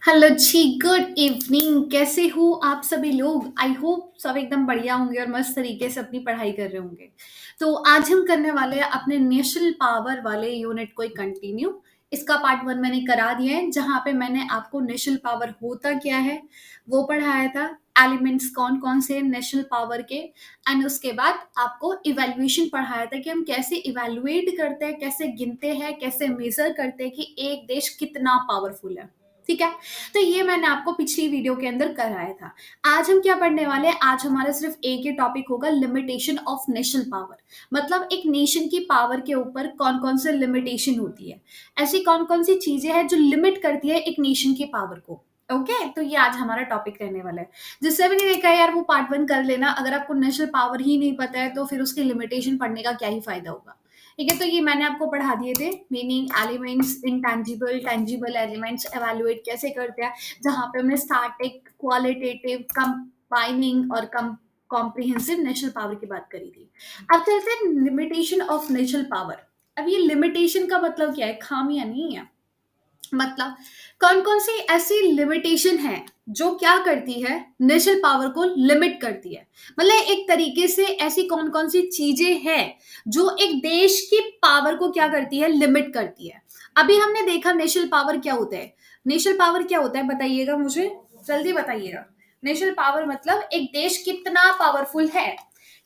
Hello जी, good evening. कैसे हो आप सभी लोग? आई होप सब एकदम बढ़िया होंगे और मस्त तरीके से अपनी पढ़ाई कर रहे होंगे। तो आज हम करने वाले हैं अपने नेशनल पावर वाले यूनिट को कंटिन्यू। इसका पार्ट वन मैंने करा दिया है, जहाँ पे मैंने आपको नेशनल पावर होता क्या है वो पढ़ाया था। एलिमेंट्स कौन कौन से नेशनल पावर के, एंड उसके बाद आपको इवेल्युएशन पढ़ाया था कि हम कैसे इवेल्युएट करते हैं, कैसे गिनते हैं, कैसे मेजर करते हैं कि एक देश कितना पावरफुल है। ठीक है। तो ये मैंने आपको पिछली वीडियो के अंदर कराया था। आज हम क्या पढ़ने वाले हैं? आज हमारा सिर्फ एक ही टॉपिक होगा, लिमिटेशन ऑफ नेशनल पावर। मतलब एक नेशन की पावर के ऊपर कौन कौन से लिमिटेशन होती है, ऐसी कौन कौन सी चीजें हैं जो लिमिट करती है एक नेशन की पावर को। ओके तो ये आज हमारा टॉपिक रहने वाला है। जिससे भी नहीं देखा है यार, वो पार्ट वन कर लेना। अगर आपको नेशनल पावर ही नहीं पता है तो फिर उसकी लिमिटेशन पढ़ने का क्या ही फायदा होगा। ठीक है, तो ये मैंने आपको पढ़ा दिए थे। Meaning, elements, intangible, tangible elements evaluate कैसे करते हैं, जहां पे हमने स्टैटिक, क्वालिटेटिव, कंबाइनिंग और कॉम्प्रिहेंसिव नेशनल पावर की बात करी थी। अब चलते हैं लिमिटेशन ऑफ नेशनल पावर। अब ये लिमिटेशन का मतलब क्या है? खामियां नहीं है। मतलब कौन कौन सी ऐसी लिमिटेशन है जो क्या करती है, नेशनल पावर को लिमिट करती है। मतलब एक तरीके से ऐसी कौन कौन सी चीजें हैं जो एक देश की पावर को क्या करती है, लिमिट करती है। अभी हमने देखा नेशनल पावर क्या होता है। नेशनल पावर क्या होता है बताइएगा मुझे, जल्दी बताइएगा। नेशनल पावर मतलब एक देश कितना पावरफुल है,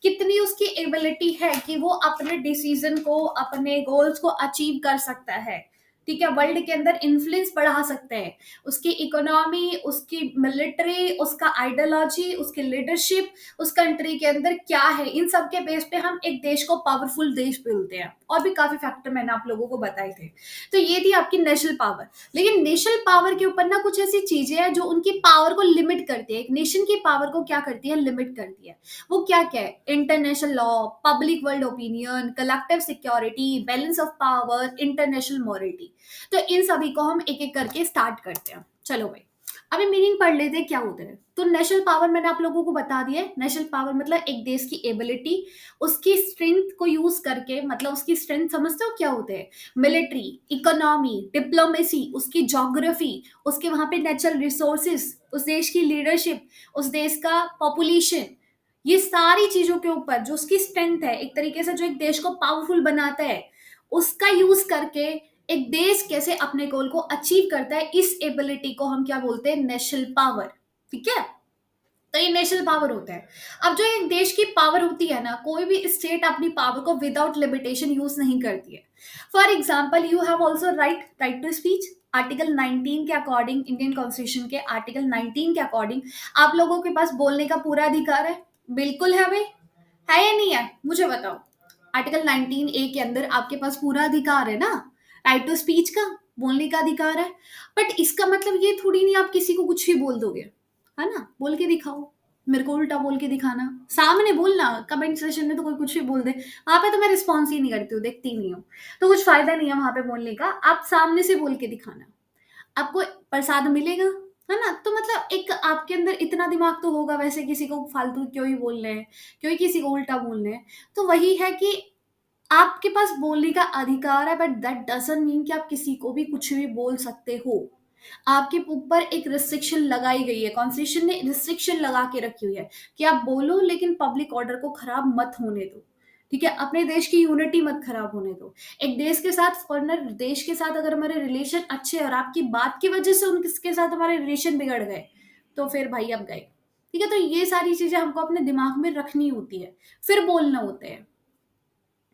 कितनी उसकी एबिलिटी है कि वो अपने डिसीजन को, अपने गोल्स को अचीव कर सकता है। ठीक है, वर्ल्ड के अंदर इन्फ्लुएंस बढ़ा सकते हैं। उसकी इकोनॉमी, उसकी मिलिट्री, उसका आइडियोलॉजी, उसकी लीडरशिप, उस कंट्री के अंदर क्या है, इन सब के बेस पे हम एक देश को पावरफुल देश बोलते हैं। और भी काफी फैक्टर मैंने आप लोगों को बताए थे। तो ये थी आपकी नेशनल पावर। लेकिन नेशनल पावर के ऊपर ना कुछ ऐसी चीजें हैं जो उनकी पावर को लिमिट करती है। एक नेशन की पावर को क्या करती है, लिमिट करती है। वो क्या क्या है? International law, public world opinion, collective security, balance of power, international morality. तो इन सभी को हम एक एक करके स्टार्ट करते हैं। चलो भाई, अभी मीनिंग पढ़ लेते हैं क्या होता है। तो नेशनल पावर मैंने आप लोगों को बता दिया है। नेशनल पावर मतलब एक देश की एबिलिटी, उसकी स्ट्रेंथ को यूज करके। मतलब उसकी स्ट्रेंथ समझते हो क्या होते हैं? मिलिट्री, इकोनॉमी, डिप्लोमेसी, उसकी ज्योग्राफी, उसके वहां पे नेचुरल रिसोर्सेस, उस देश की लीडरशिप, उस देश का पॉपुलेशन। ये सारी चीजों के ऊपर जो उसकी स्ट्रेंथ है, एक तरीके से जो एक देश को पावरफुल बनाता है, उसका यूज करके एक देश कैसे अपने गोल को अचीव करता है, इस एबिलिटी को हम क्या बोलते हैं? National power. ठीक है, तो ये नेशनल पावर होता है। अब जो एक देश की पावर होती है ना, कोई भी स्टेट अपनी पावर को विदाउट लिमिटेशन यूज नहीं करती है। For example, you have also right to speech. Article 19 के अकॉर्डिंग, इंडियन कॉन्स्टिट्यूशन के आर्टिकल 19 के अकॉर्डिंग आप लोगों के पास बोलने का पूरा अधिकार है। बिल्कुल है भाई, है या नहीं है मुझे बताओ। आर्टिकल 19A के अंदर आपके पास पूरा अधिकार है ना, राइट टू स्पीच का, बोलने का अधिकार है। बट इसका मतलब ये थोड़ी नहीं आप किसी को कुछ भी बोल दोगे, है ना? बोल के दिखाओ। मेरे को उल्टा बोल के दिखाना, सामने बोलना। कमेंट सेशन में तो कोई कुछ भी बोल दे, वहां पे तो मैं रिस्पॉन्स ही नहीं करती हूँ, देखती ही नहीं हूँ। तो कुछ फायदा नहीं है वहां पे बोलने का। आप सामने से बोल के दिखाना, आपको प्रसाद मिलेगा, है ना? तो मतलब एक आपके अंदर इतना दिमाग तो होगा। वैसे किसी को फालतू क्यों ही बोल रहे हैं, क्यों ही किसी को उल्टा बोल रहे हैं। तो वही है कि आपके पास बोलने का अधिकार है, बट दैट डजंट मीन कि आप किसी को भी कुछ भी बोल सकते हो। आपके ऊपर एक रिस्ट्रिक्शन लगाई गई है, कॉन्स्टिट्यूशन ने रिस्ट्रिक्शन लगा के रखी हुई है कि आप बोलो लेकिन पब्लिक ऑर्डर को खराब मत होने दो। ठीक है, अपने देश की यूनिटी मत खराब होने दो। एक देश के साथ, फॉरनर देश के साथ अगर हमारे रिलेशन अच्छे हैं और आपकी बात की वजह से उनके साथ हमारे रिलेशन बिगड़ गए, तो फिर भाई अब गए। ठीक है, तो ये सारी चीजें हमको अपने दिमाग में रखनी होती है, फिर बोलना होते हैं।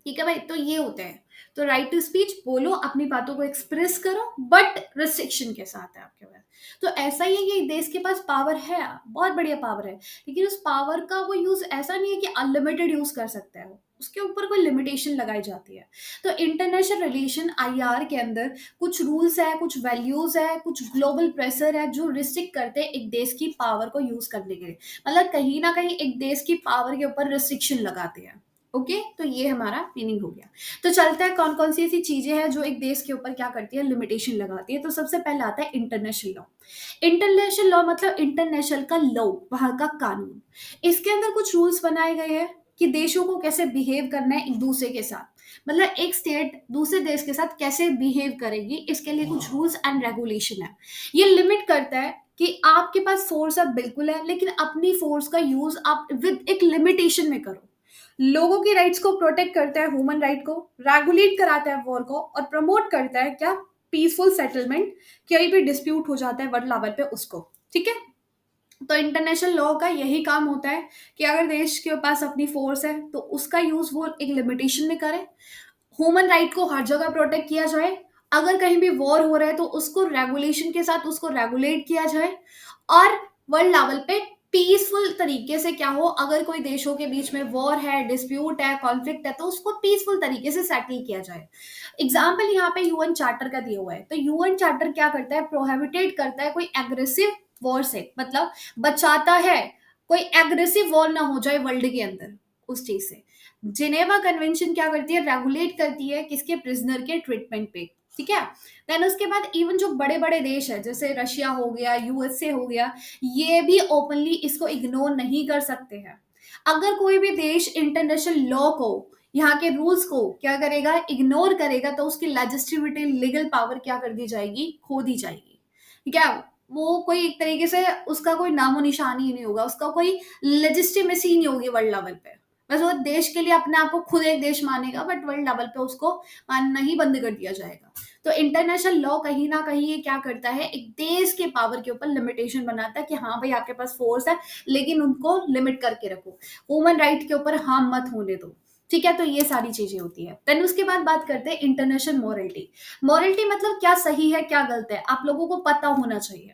ठीक है भाई, तो ये होता है। तो राइट टू स्पीच, बोलो, अपनी बातों को एक्सप्रेस करो, बट रिस्ट्रिक्शन के साथ है आपके पास। तो ऐसा ही है कि देश के पास पावर है, बहुत बढ़िया पावर है। लेकिन उस पावर का वो यूज ऐसा नहीं है कि अनलिमिटेड यूज कर सकता है वो, उसके ऊपर कोई लिमिटेशन लगाई जाती है। तो इंटरनेशनल रिलेशन, आईआर के अंदर कुछ रूल्स है, कुछ वैल्यूज है, कुछ ग्लोबल प्रेशर है जो रिस्ट्रिक्ट करते हैं एक देश की पावर को यूज करने के लिए। मतलब कहीं ना कहीं एक देश की पावर के ऊपर रिस्ट्रिक्शन लगाते हैं। ओके, तो ये हमारा मीनिंग हो गया। तो चलते हैं कौन कौन सी ऐसी चीजें हैं जो एक देश के ऊपर क्या करती है, लिमिटेशन लगाती है। तो सबसे पहले आता है इंटरनेशनल लॉ। इंटरनेशनल लॉ मतलब इंटरनेशनल का लॉ, वहां का कानून। इसके अंदर कुछ रूल्स बनाए गए हैं। कि देशों को कैसे बिहेव करना है एक दूसरे के साथ, मतलब एक स्टेट दूसरे देश के साथ कैसे बिहेव करेगी, इसके लिए कुछ रूल्स एंड रेगुलेशन है। ये लिमिट करता है कि आपके पास फोर्स अब बिल्कुल है, लेकिन अपनी फोर्स का यूज आप विद एक लिमिटेशन में करो। लोगों की राइट्स को प्रोटेक्ट करता है, ह्यूमन राइट को रेगुलेट कराता है वॉर को, और प्रमोट करता है क्या, पीसफुल सेटलमेंट। कहीं भी डिस्प्यूट हो जाता है वर्ल्ड लेवल पे उसको, ठीक है। तो इंटरनेशनल लॉ का यही काम होता है कि अगर देश के पास अपनी फोर्स है तो उसका यूज वो एक लिमिटेशन में करे, ह्यूमन राइट को हर जगह प्रोटेक्ट किया जाए, अगर कहीं भी वॉर हो रहा है तो उसको रेगुलेशन के साथ उसको रेगुलेट किया जाए, और वर्ल्ड लेवल पे पीसफुल तरीके से क्या हो, अगर कोई देशों के बीच में वॉर है, डिस्प्यूट है, कॉन्फ्लिक्ट है, तो उसको पीसफुल तरीके से सेटल किया जाए। एग्जाम्पल यहाँ पे यूएन चार्टर का दिया हुआ है, तो यूएन चार्टर क्या करता है, प्रोहिबिटेट करता है कोई एग्रेसिव वॉर से, मतलब बचाता है कोई एग्रेसिव वॉर ना हो जाए वर्ल्ड के अंदर उस चीज से। जिनेवा कन्वेंशन क्या करती है, रेगुलेट करती है किसके, प्रिजनर के ट्रीटमेंट पे, ठीक है। देन उसके बाद इवन जो बड़े बड़े देश है जैसे रशिया हो गया, यूएसए हो गया, ये भी ओपनली इसको इग्नोर नहीं कर सकते हैं। अगर कोई भी देश इंटरनेशनल लॉ को, यहाँ के रूल्स को क्या करेगा, इग्नोर करेगा, तो उसकी लेजिस्लेटिव लीगल पावर क्या कर दी जाएगी, खो दी जाएगी, ठीक है। वो कोई एक तरीके से उसका कोई नामो निशान ही नहीं होगा, उसका कोई लेजिस्टिमेसी नहीं होगी वर्ल्ड लेवल पे। बस वो देश के लिए अपने आप को खुद एक देश मानेगा, बट वर्ल्ड लेवल पे उसको मानना ही बंद कर दिया जाएगा। तो इंटरनेशनल लॉ कहीं ना कहीं ये क्या करता है, एक देश के पावर के ऊपर लिमिटेशन बनाता है कि हाँ भाई आपके पास फोर्स है, लेकिन उनको लिमिट करके रखो, ह्यूमन राइट के ऊपर हार्म मत होने दो, ठीक है। तो ये सारी चीजें होती है। देन उसके बाद बात करते हैं इंटरनेशनल मॉरलिटी। मॉरलिटी मतलब क्या सही है क्या गलत है, आप लोगों को पता होना चाहिए।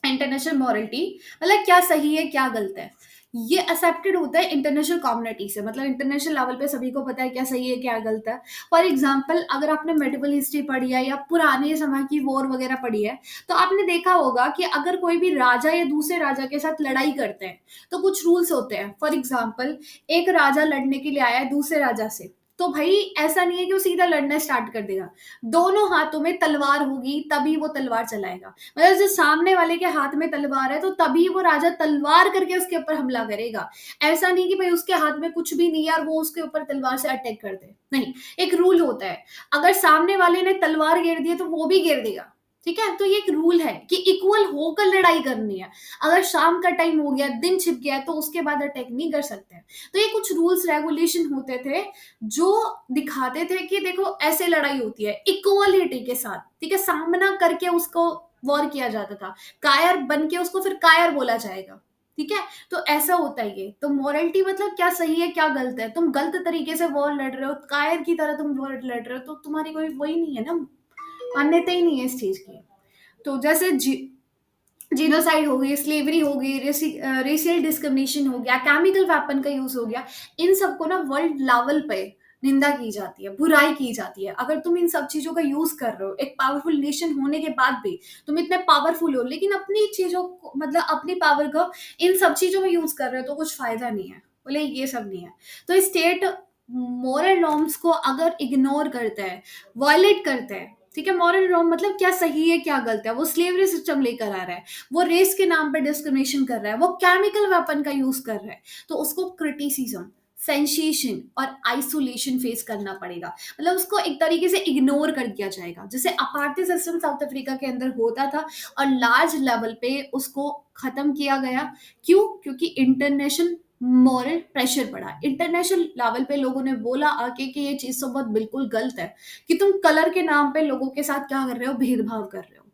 इंटरनेशनल मॉरलिटी मतलब क्या सही है क्या गलत है, ये एक्सेप्टेड होता है इंटरनेशनल कम्युनिटी से, मतलब इंटरनेशनल लेवल पे सभी को पता है क्या सही है क्या गलत है। फॉर एग्जाम्पल अगर आपने मेडिवल हिस्ट्री पढ़ी है या पुराने समय की वॉर वगैरह पढ़ी है, तो आपने देखा होगा कि अगर कोई भी राजा या दूसरे राजा के साथ लड़ाई करते हैं तो कुछ रूल्स होते हैं। फॉर एग्जाम्पल एक राजा लड़ने के लिए आया है दूसरे राजा से, तो भाई ऐसा नहीं है कि वो सीधा लड़ना स्टार्ट कर देगा, दोनों हाथों में तलवार होगी तभी वो तलवार चलाएगा। मतलब जो सामने वाले के हाथ में तलवार है तो तभी वो राजा तलवार करके उसके ऊपर हमला करेगा। ऐसा नहीं कि भाई उसके हाथ में कुछ भी नहीं है और वो उसके ऊपर तलवार से अटैक कर दे, नहीं। एक रूल होता है, अगर सामने वाले ने तलवार गिर दी है तो वो भी गिर देगा, ठीक है। तो ये एक रूल है कि इक्वल होकर लड़ाई करनी है। अगर शाम का टाइम हो गया, दिन छिप गया, तो उसके बाद अटैक नहीं कर सकते। तो ये कुछ रूल्स रेगुलेशन होते थे जो दिखाते थे कि देखो ऐसे लड़ाई होती है इक्वलिटी के साथ, ठीक है, सामना करके उसको वॉर किया जाता था, कायर बन के उसको फिर कायर बोला जाएगा, ठीक है। तो ऐसा होता है ये। तो मोरलिटी मतलब क्या सही है क्या गलत है, तुम गलत तरीके से वॉर लड़ रहे हो, कायर की तरह तुम वॉर लड़ रहे हो, तो तुम्हारी कोई वही नहीं है ना, मान्यता ही नहीं है इस चीज की। तो जैसे जीनोसाइड हो गई, स्लेवरी हो गई, रेशियल डिस्क्रिमिनेशन हो गया, केमिकल वेपन का यूज हो गया, इन सबको ना वर्ल्ड लेवल पे निंदा की जाती है, बुराई की जाती है। अगर तुम इन सब चीजों का यूज कर रहे हो, एक पावरफुल नेशन होने के बाद भी तुम इतने पावरफुल हो, लेकिन अपनी चीजों को, मतलब अपनी पावर को इन सब चीजों में यूज कर रहे हो, तो कुछ फायदा नहीं है। बोले ये सब नहीं है। तो स्टेट मोरल नॉर्म्स को अगर इग्नोर करता है, वायलेट करता है, ठीक है, मॉरल रॉन्ग मतलब क्या सही है क्या गलत है, वो स्लेवरी सिस्टम लेकर आ रहा है, वो रेस के नाम पे डिस्क्रिमिनेशन कर रहा है, वो केमिकल वेपन का यूज कर रहा है, तो उसको क्रिटिसिज्म, सेंसेशन और आइसोलेशन फेस करना पड़ेगा। मतलब उसको एक तरीके से इग्नोर कर दिया जाएगा, जैसे अपार्टी सिस्टम साउथ अफ्रीका के अंदर होता था और लार्ज लेवल पे उसको खत्म किया गया। क्यों? क्योंकि इंटरनेशनल मॉरल प्रेशर पड़ा, इंटरनेशनल लेवल पे लोगों ने बोला आके कि ये चीज तो बहुत बिल्कुल गलत है, कि तुम कलर के नाम पे लोगों के साथ क्या कर रहे हो, भेदभाव कर रहे हो,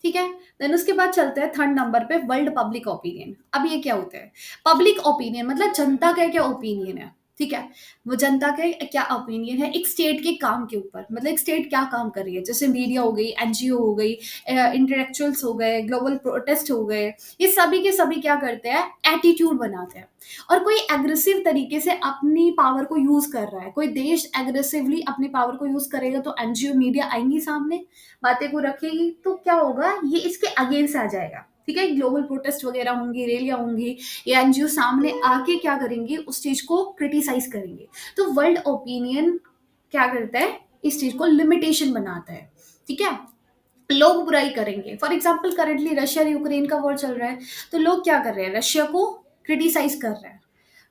ठीक है। देन उसके बाद चलते हैं थर्ड नंबर पे, वर्ल्ड पब्लिक ओपिनियन। अब ये क्या होता है, पब्लिक ओपिनियन मतलब जनता का क्या ओपिनियन है, ठीक है। वो जनता का क्या ओपिनियन है एक स्टेट के काम के ऊपर, मतलब एक स्टेट क्या काम कर रही है, जैसे मीडिया हो गई, एनजीओ हो गई, इंटेलेक्चुअल्स हो गए, ग्लोबल प्रोटेस्ट हो गए, ये सभी के सभी क्या करते हैं, एटीट्यूड बनाते हैं। और कोई एग्रेसिव तरीके से अपनी पावर को यूज कर रहा है, कोई देश एग्रेसिवली अपनी पावर को यूज करेगा, तो एनजीओ मीडिया आएंगी सामने, बातें को रखेगी, तो क्या होगा, ये इसके अगेंस्ट आ जाएगा, ठीक है। ग्लोबल प्रोटेस्ट वगैरह होंगी, रैलियां होंगी, ये एनजीओ सामने आके क्या करेंगे, उस चीज को क्रिटिसाइज करेंगे। तो वर्ल्ड ओपिनियन क्या करता है, इस चीज को लिमिटेशन बनाता है, ठीक है। लोग बुराई करेंगे, फॉर एग्जाम्पल करेंटली रशिया और यूक्रेन का वॉर चल रहा है, तो लोग क्या कर रहे हैं, रशिया को क्रिटिसाइज कर रहे हैं,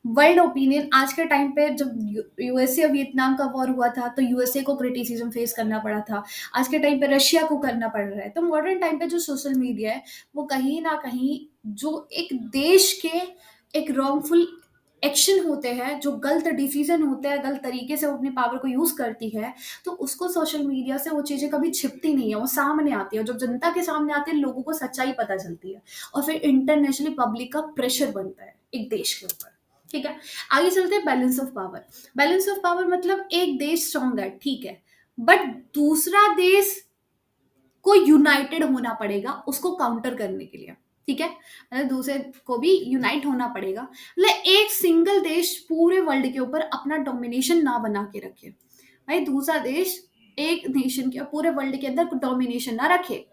वर्ल्ड ओपिनियन आज के टाइम पे जब यूएसए और वियतनाम का वॉर हुआ था तो यूएसए को क्रिटिसिज्म फेस करना पड़ा था। आज के टाइम पे रशिया को करना पड़ रहा है। तो मॉडर्न टाइम पे जो सोशल मीडिया है वो कहीं ना कहीं जो एक देश के एक रॉन्गफुल एक्शन होते हैं, जो गलत डिसीजन होते हैं, गलत तरीके से वो अपनी पावर को यूज करती है, तो उसको सोशल मीडिया से वो चीजें कभी छिपती नहीं है, वो सामने आती है। जब जनता के सामने आती है लोगों को सच्चाई पता चलती है और फिर इंटरनेशनली पब्लिक का प्रेशर बनता है एक देश के ऊपर। ठीक है, आगे चलते हैं balance of power. Balance of power मतलब एक देश स्ट्रांग है, ठीक है, बट दूसरा देश को यूनाइटेड होना पड़ेगा उसको काउंटर करने के लिए। ठीक है, मतलब दूसरे को भी यूनाइट होना पड़ेगा, मतलब एक सिंगल देश पूरे वर्ल्ड के ऊपर अपना डोमिनेशन ना बना के रखे। भाई दूसरा देश एक नेशन के पूरे वर्ल्ड के अंदर डोमिनेशन ना रखे।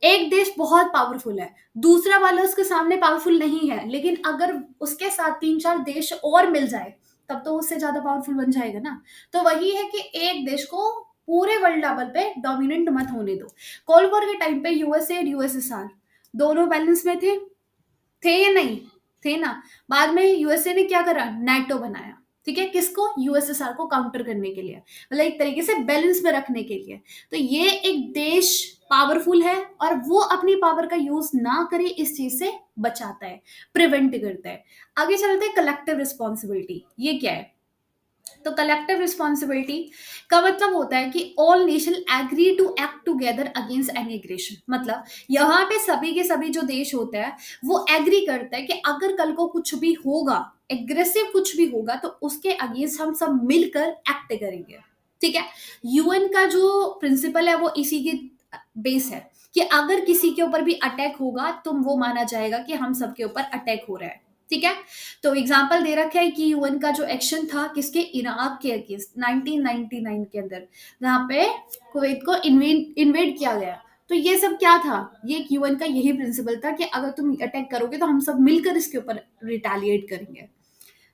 एक देश बहुत पावरफुल है, दूसरा वाला उसके सामने पावरफुल नहीं है, लेकिन अगर उसके साथ तीन चार देश और मिल जाए तब तो उससे ज्यादा पावरफुल बन जाएगा ना। तो वही है कि एक देश को पूरे वर्ल्ड लेवल पे डोमिनेंट मत होने दो। कोल्ड वॉर के टाइम पे यूएसए और यूएसएसआर दोनों बैलेंस में थे या नहीं? थे ना। बाद में यूएसए ने क्या करा, नेटो बनाया। ठीक है, किसको? यूएसएसआर को काउंटर करने के लिए, मतलब एक तरीके से बैलेंस में रखने के लिए। तो ये एक देश पावरफुल है और वो अपनी पावर का यूज ना करे इस चीज से बचाता है, प्रिवेंट करता है। आगे चलते हैं कलेक्टिव रिस्पॉन्सिबिलिटी। ये क्या है? तो कलेक्टिव रिस्पॉन्सिबिलिटी का मतलब होता है कि all nation agree to act together against any aggression. मतलब यहाँ पे सभी के सभी जो देश होते हैं वो एग्री करता है कि अगर कल को कुछ भी होगा, एग्रेसिव कुछ भी होगा, तो उसके अगेंस्ट हम सब मिलकर एक्ट करेंगे। ठीक है, यूएन का जो प्रिंसिपल है वो इसी की बेस है कि अगर किसी के ऊपर भी अटैक होगा तो वो माना जाएगा कि हम सबके ऊपर अटैक हो रहा है। ठीक है, तो एग्जाम्पल दे रखा है कि यूएन का जो एक्शन था किसके, इराक के अगेंस्ट 1999 के अंदर, जहाँ पे कुवैत को इन्वेड किया गया। तो ये सब क्या था? ये यूएन का यही प्रिंसिपल था कि अगर तुम अटैक करोगे तो हम सब मिलकर इसके ऊपर रिटेलिएट करेंगे।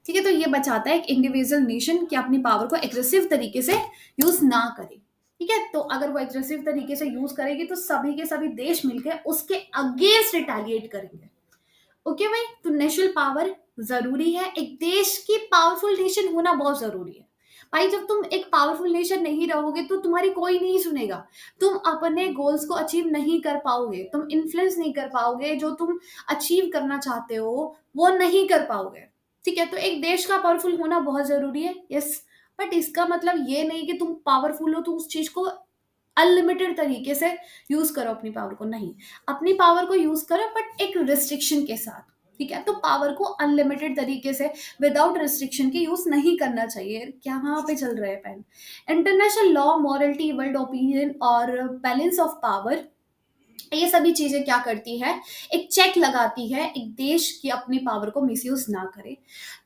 ठीक है, तो ये बचाता है एक इंडिविजुअल नेशन कि अपनी पावर को एग्रेसिव तरीके से यूज ना करे। ठीक है, तो अगर वो एग्रेसिव तरीके से यूज करेगी तो सभी के सभी देश मिलकर उसके अगेंस्ट रिटेलिएट करेंगे। ओके भाई, तो नेशनल पावर जरूरी है, एक देश की पावरफुल नेशन होना बहुत जरूरी है। भाई जब तुम एक पावरफुल नेशन नहीं रहोगे तो तुम्हारी कोई नहीं सुनेगा, तुम अपने गोल्स को अचीव नहीं कर पाओगे, तुम इन्फ्लुएंस नहीं कर पाओगे, जो तुम अचीव करना चाहते हो वो नहीं कर पाओगे। ठीक है, तो एक देश का पावरफुल होना बहुत जरूरी है, यस। बट इसका मतलब ये नहीं कि तुम पावरफुल हो तो उस चीज को अनलिमिटेड तरीके से यूज करो अपनी पावर को, नहीं। अपनी पावर को यूज करो बट एक रिस्ट्रिक्शन के साथ। ठीक है, तो पावर को अनलिमिटेड तरीके से विदाउट रिस्ट्रिक्शन के यूज नहीं करना चाहिए। क्या वहां पे चल रहा है pen? International law, morality, world opinion और बैलेंस ऑफ पावर, ये सभी चीजें क्या करती है, एक चेक लगाती है एक देश की अपनी पावर को मिसयूज ना करे।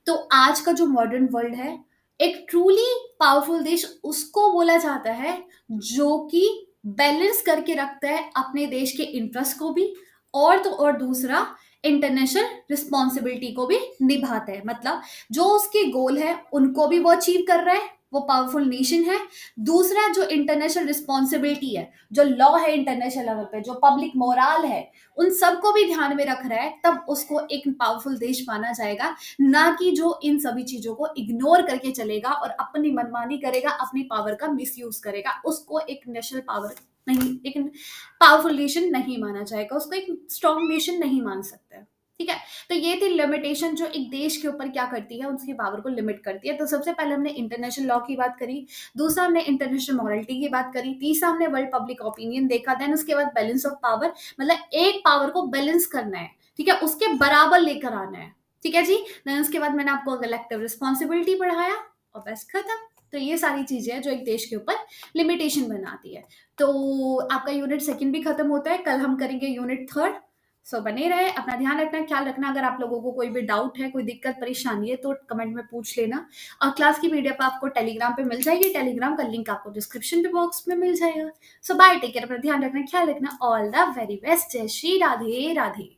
तो आज का जो मॉडर्न वर्ल्ड है, एक ट्रूली पावरफुल देश उसको बोला जाता है जो कि बैलेंस करके रखता है अपने देश के इंटरेस्ट को भी, और तो और दूसरा इंटरनेशनल रिस्पॉन्सिबिलिटी को भी निभाता है। मतलब जो उसके गोल है उनको भी वो अचीव कर रहा है, वो पावरफुल नेशन है। दूसरा जो इंटरनेशनल रिस्पॉन्सिबिलिटी है, जो लॉ है इंटरनेशनल लेवल पे, जो पब्लिक मोरल है, उन सबको भी ध्यान में रख रहा है, तब उसको एक पावरफुल देश माना जाएगा। ना कि जो इन सभी चीजों को इग्नोर करके चलेगा और अपनी मनमानी करेगा, अपनी पावर का मिसयूज करेगा, उसको एक नेशनल पावर नहीं, एक पावरफुल नेशन नहीं माना जाएगा, उसको एक स्ट्रॉन्ग नेशन नहीं मान सकते। ठीक है, तो ये थी लिमिटेशन जो एक देश के ऊपर क्या करती है, उसकी पावर को लिमिट करती है। तो सबसे पहले हमने इंटरनेशनल लॉ की बात करी, दूसरा हमने इंटरनेशनल मॉरलिटी की बात करी, तीसरा हमने वर्ल्ड पब्लिक ओपिनियन देखा, देन उसके बाद बैलेंस ऑफ पावर, मतलब एक पावर को बैलेंस करना है। ठीक है, उसके बराबर लेकर आना है। ठीक है जी, देन उसके बाद मैंने आपको कलेक्टिव रिस्पॉन्सिबिलिटी पढ़ाया और बस खत्म। तो ये सारी चीजें हैं जो एक देश के ऊपर लिमिटेशन बनाती है। तो आपका यूनिट सेकंड भी खत्म होता है, कल हम करेंगे यूनिट थर्ड। सो बने रहे, अपना ध्यान रखना, ख्याल रखना। अगर आप लोगों को कोई भी डाउट है, कोई दिक्कत परेशानी है तो कमेंट में पूछ लेना। और क्लास की पीडीएफ आपको टेलीग्राम पे मिल जाएगी, टेलीग्राम का लिंक आपको डिस्क्रिप्शन बॉक्स में मिल जाएगा। सो बाय, टेक केयर, अपना ध्यान रखना, ख्याल रखना। All the very best. जय श्री राधे राधे।